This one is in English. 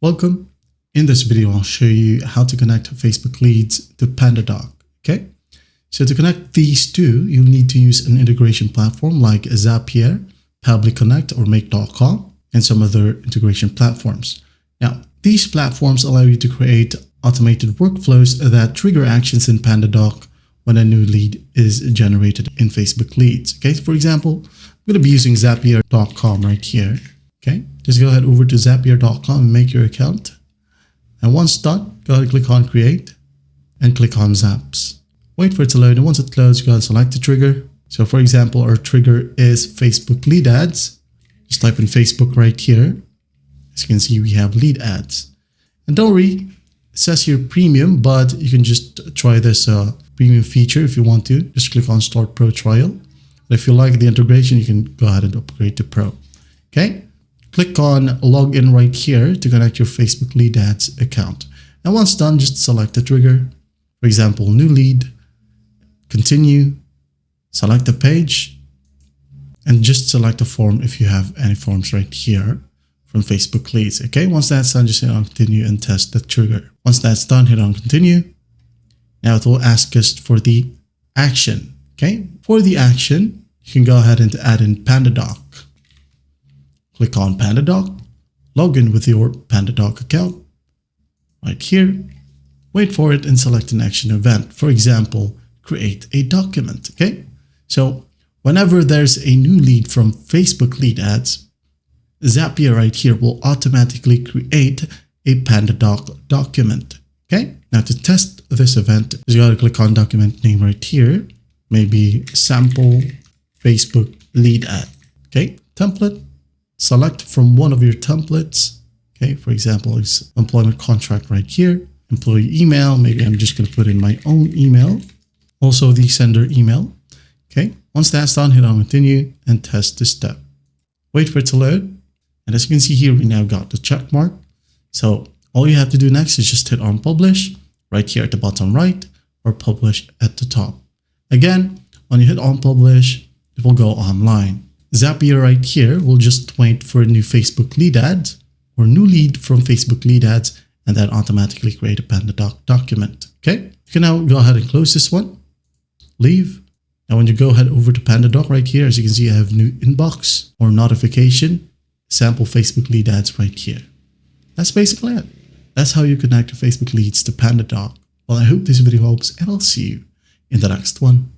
Welcome. In this video, I'll show you how to connect Facebook leads to PandaDoc. Okay, so to connect these two, you'll need to use an integration platform like Zapier, Public Connect, or Make.com, and some other integration platforms. Now, these platforms allow you to create automated workflows that trigger actions in PandaDoc when a new lead is generated in Facebook leads. Okay, for example, I'm going to be using Zapier.com right here. Okay, just go ahead over to Zapier.com and make your account. And once done, go ahead and click on Create and click on Zaps. Wait for it to load, and once it loads, go ahead and select the trigger. So for example, our trigger is Facebook lead ads. Just type in Facebook right here. As you can see, we have lead ads. And don't worry, it says here premium, but you can just try this premium feature if you want to. Just click on Start Pro Trial. And if you like the integration, you can go ahead and upgrade to Pro. Okay. Click on Login right here to connect your Facebook lead ads account. And once done, just select the trigger. For example, new lead, continue, select the page, and just select a form if you have any forms right here from Facebook leads. Okay, once that's done, just hit on continue and test the trigger. Once that's done, hit on continue. Now it will ask us for the action. Okay, for the action, you can go ahead and add in PandaDoc. Click on PandaDoc, log in with your PandaDoc account right here, wait for it and select an action event. For example, create a document, okay? So whenever there's a new lead from Facebook lead ads, Zapier right here will automatically create a PandaDoc document, okay? Now to test this event, you gotta click on document name right here, maybe sample Facebook lead ad, okay? Template. Select from one of your templates. Okay, for example, it's employment contract right here. Employee email, maybe I'm just going to put in my own email. Also the sender email. Okay, once that's done, hit on continue and test this step. Wait for it to load. And as you can see here, we now got the check mark. So all you have to do next is just hit on publish right here at the bottom right or publish at the top. Again, when you hit on publish, it will go online. Zapier right here will just wait for a new Facebook lead ad or new lead from Facebook lead ads and then automatically create a PandaDoc document. Okay, you can now go ahead and close this one, leave. Now when you go ahead over to PandaDoc right here, as you can see, I have new inbox or notification, sample Facebook lead ads right here. That's basically it. That's how you connect your Facebook leads to PandaDoc. Well, I hope this video helps and I'll see you in the next one.